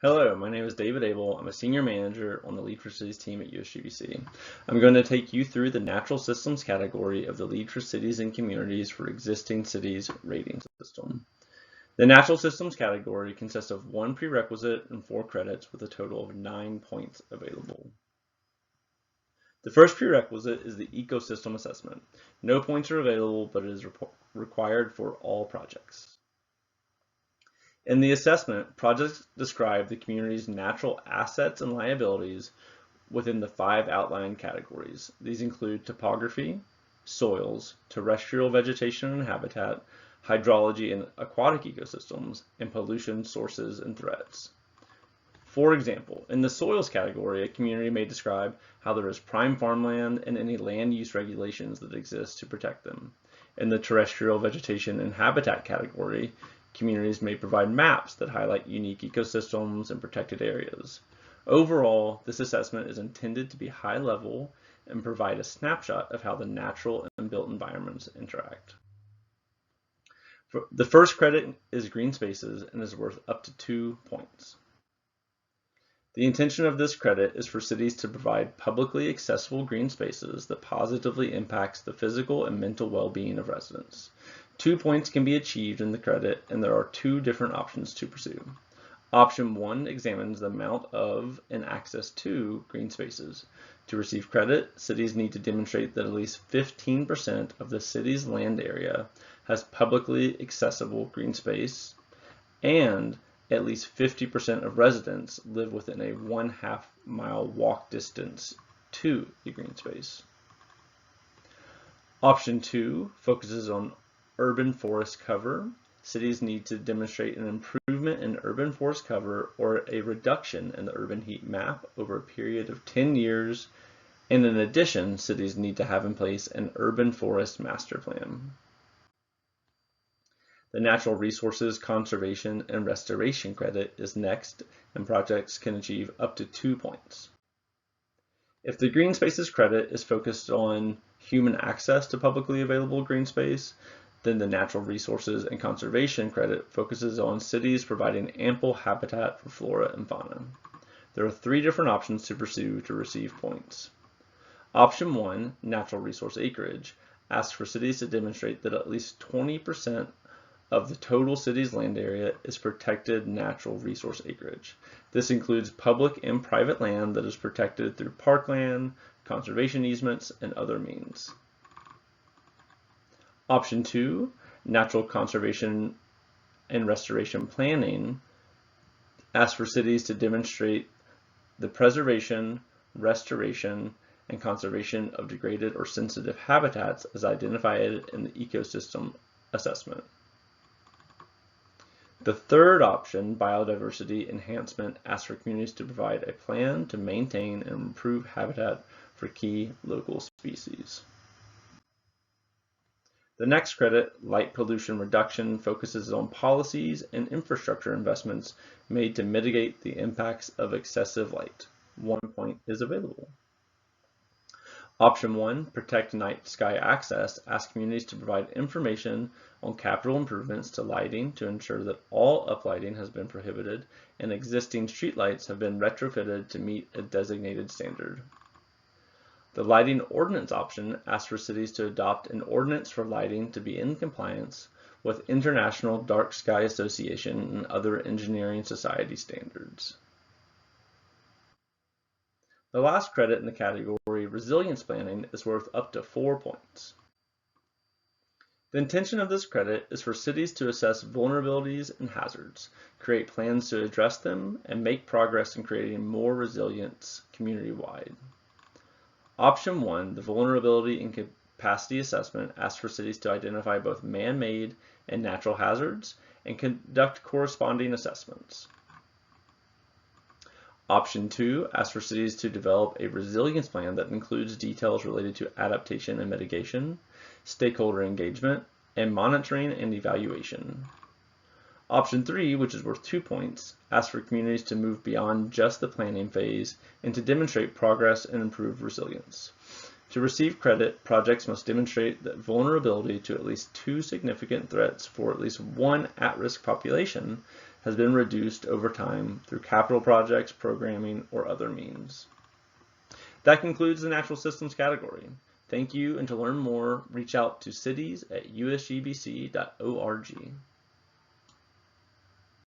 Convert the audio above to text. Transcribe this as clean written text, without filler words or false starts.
Hello, my name is David Abel. I'm a senior manager on the LEED for Cities team at USGBC. I'm going to take you through the natural systems category of the LEED for Cities and Communities for Existing Cities rating system. The natural systems category consists of 1 prerequisite and 4 credits with a total of 9 points available. The first prerequisite is the ecosystem assessment. No points are available, but it is required for all projects. In the assessment, projects describe the community's natural assets and liabilities within the 5 outlined categories. These include topography, soils, terrestrial vegetation and habitat, hydrology and aquatic ecosystems, and pollution sources and threats. For example, in the soils category, a community may describe how there is prime farmland and any land use regulations that exist to protect them. In the terrestrial vegetation and habitat category, communities may provide maps that highlight unique ecosystems and protected areas. Overall, this assessment is intended to be high level and provide a snapshot of how the natural and built environments interact. The first credit is green spaces and is worth up to 2 points. The intention of this credit is for cities to provide publicly accessible green spaces that positively impacts the physical and mental well-being of residents. 2 points can be achieved in the credit, and there are 2 different options to pursue. Option 1 examines the amount of and access to green spaces. To receive credit, cities need to demonstrate that at least 15% of the city's land area has publicly accessible green space, and at least 50% of residents live within a 1/2 mile walk distance to the green space. Option 2 focuses on urban forest cover. Cities need to demonstrate an improvement in urban forest cover or a reduction in the urban heat map over a period of 10 years. And in addition, cities need to have in place an urban forest master plan. The Natural Resources Conservation and Restoration credit is next, and projects can achieve up to 2 points. If the green spaces credit is focused on human access to publicly available green space, then the Natural Resources and Conservation credit focuses on cities providing ample habitat for flora and fauna. There are 3 different options to pursue to receive points. Option 1, natural resource acreage, asks for cities to demonstrate that at least 20% of the total city's land area is protected natural resource acreage. This includes public and private land that is protected through parkland, conservation easements, and other means. Option 2, natural conservation and restoration planning, asks for cities to demonstrate the preservation, restoration, and conservation of degraded or sensitive habitats as identified in the ecosystem assessment. The third option, biodiversity enhancement, asks for communities to provide a plan to maintain and improve habitat for key local species. The next credit, light pollution reduction, focuses on policies and infrastructure investments made to mitigate the impacts of excessive light. 1 point is available. Option 1, protect night sky access, asks communities to provide information on capital improvements to lighting to ensure that all uplighting has been prohibited and existing streetlights have been retrofitted to meet a designated standard. The lighting ordinance option asks for cities to adopt an ordinance for lighting to be in compliance with International Dark Sky Association and other engineering society standards. The last credit in the category, resilience planning, is worth up to 4 points. The intention of this credit is for cities to assess vulnerabilities and hazards, create plans to address them, and make progress in creating more resilience community-wide. Option 1, the vulnerability and capacity assessment, asks for cities to identify both man-made and natural hazards and conduct corresponding assessments. Option 2 asks for cities to develop a resilience plan that includes details related to adaptation and mitigation, stakeholder engagement, and monitoring and evaluation. Option 3, which is worth 2 points, asks for communities to move beyond just the planning phase and to demonstrate progress and improve resilience. To receive credit, projects must demonstrate that vulnerability to at least 2 significant threats for at least 1 at-risk population has been reduced over time through capital projects, programming, or other means. That concludes the natural systems category. Thank you, and to learn more, reach out to cities@usgbc.org.